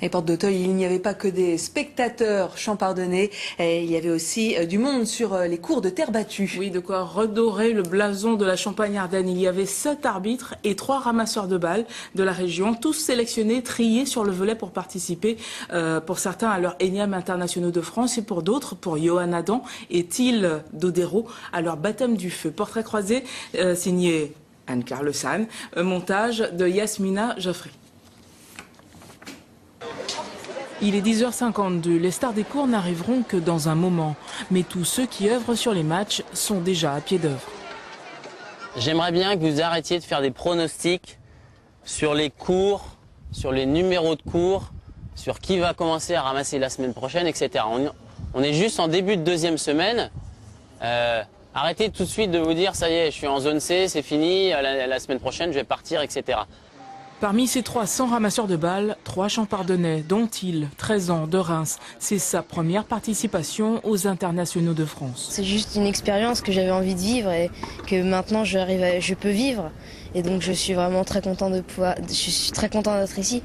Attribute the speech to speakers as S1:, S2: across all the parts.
S1: Les portes d'Auteuil, il n'y avait pas que des spectateurs champardonnais, il y avait aussi du monde sur les cours de terre battue.
S2: Oui, de quoi redorer le blason de la Champagne-Ardenne. Il y avait 7 arbitres et 3 ramasseurs de balles de la région, tous sélectionnés, triés sur le volet pour participer, pour certains à leur énième internationaux de France et pour d'autres, pour Johan Adam et Thiel Dodero, à leur baptême du feu. Portrait croisé signé Anne Carlesane, montage de Yasmina Joffrey. Il est 10h52, les stars des cours n'arriveront que dans un moment. Mais tous ceux qui œuvrent sur les matchs sont déjà à pied d'œuvre.
S3: J'aimerais bien que vous arrêtiez de faire des pronostics sur les cours, sur les numéros de cours, sur qui va commencer à ramasser la semaine prochaine, etc. On est juste en début de deuxième semaine. Arrêtez tout de suite de vous dire, ça y est, je suis en zone C, c'est fini, la semaine prochaine je vais partir, etc.
S2: Parmi ces 300 ramasseurs de balles, 3 champardonnais, dont il, 13 ans, de Reims. C'est sa première participation aux internationaux de France.
S4: C'est juste une expérience que j'avais envie de vivre et que maintenant je peux vivre. Et donc je suis vraiment très content je suis très content d'être ici.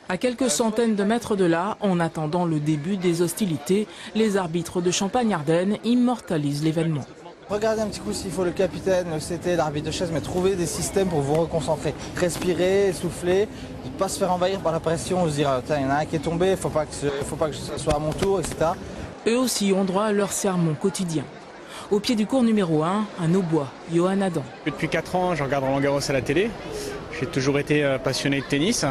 S2: À quelques centaines de mètres de là, en attendant le début des hostilités, les arbitres de Champagne-Ardenne immortalisent l'événement.
S5: Regardez un petit coup s'il faut le capitaine, le CT, l'arbitre de chaise, mais trouvez des systèmes pour vous reconcentrer. Respirer, souffler, ne pas se faire envahir par la pression, se dire il y en a un qui est tombé, il ne faut pas que ce soit à mon tour, etc.
S2: Eux aussi ont droit à leur sermon quotidien. Au pied du cours numéro 1, un hautbois, Johan Adam.
S6: Depuis 4 ans, je regarde Roland-Garros à la télé. J'ai toujours été passionné de tennis.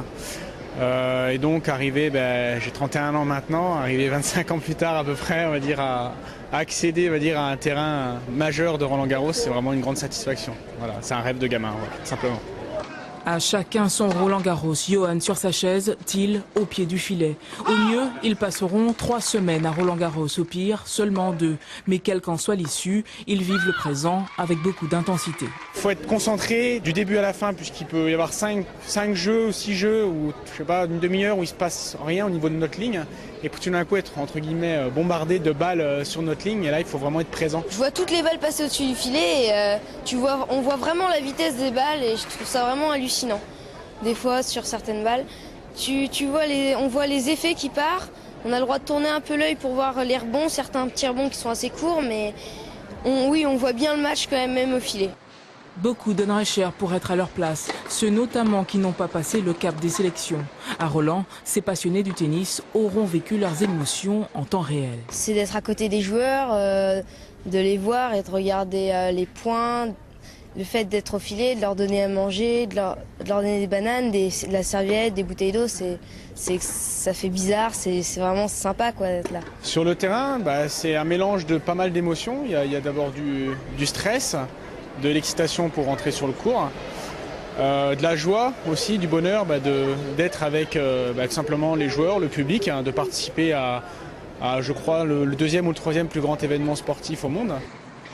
S6: Et donc j'ai 31 ans maintenant, arrivé 25 ans plus tard à peu près, on va dire, à accéder à un terrain majeur de Roland-Garros, c'est vraiment une grande satisfaction. Voilà, c'est un rêve de gamin, voilà, simplement.
S2: À chacun son Roland-Garros, Johan sur sa chaise, Thiel au pied du filet. Au mieux, ils passeront 3 semaines à Roland-Garros, au pire, seulement 2. Mais quelle qu'en soit l'issue, ils vivent le présent avec beaucoup d'intensité.
S6: Il faut être concentré du début à la fin, puisqu'il peut y avoir 5 jeux ou 6 jeux, ou je sais pas, une demi-heure où il se passe rien au niveau de notre ligne. Et pour tout d'un coup être, entre guillemets, bombardé de balles sur notre ligne, et là il faut vraiment être présent.
S4: Je vois toutes les balles passer au-dessus du filet et on voit vraiment la vitesse des balles et je trouve ça vraiment hallucinant. Des fois sur certaines balles, on voit les effets qui partent, on a le droit de tourner un peu l'œil pour voir les rebonds, certains petits rebonds qui sont assez courts, mais on voit bien le match quand même au filet.
S2: Beaucoup donneraient cher pour être à leur place, ceux notamment qui n'ont pas passé le cap des sélections. À Roland, ces passionnés du tennis auront vécu leurs émotions en temps réel.
S4: C'est d'être à côté des joueurs, de les voir et de regarder les points, le fait d'être au filet, de leur donner à manger, de leur donner des bananes, de la serviette, des bouteilles d'eau, ça fait bizarre, c'est vraiment sympa d'être là.
S6: Sur le terrain, c'est un mélange de pas mal d'émotions. Il y a d'abord du stress, de l'excitation pour rentrer sur le court, de la joie aussi, du bonheur d'être avec tout simplement les joueurs, le public, de participer à je crois, le 2e ou le 3e plus grand événement sportif au monde.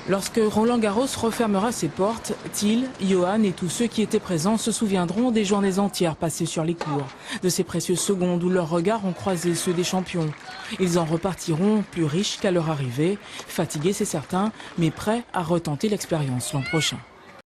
S2: Lorsque Roland-Garros refermera ses portes, Thiel, Johan et tous ceux qui étaient présents se souviendront des journées entières passées sur les cours, de ces précieuses secondes où leurs regards ont croisé ceux des champions. Ils en repartiront plus riches qu'à leur arrivée, fatigués c'est certain, mais prêts à retenter l'expérience l'an prochain.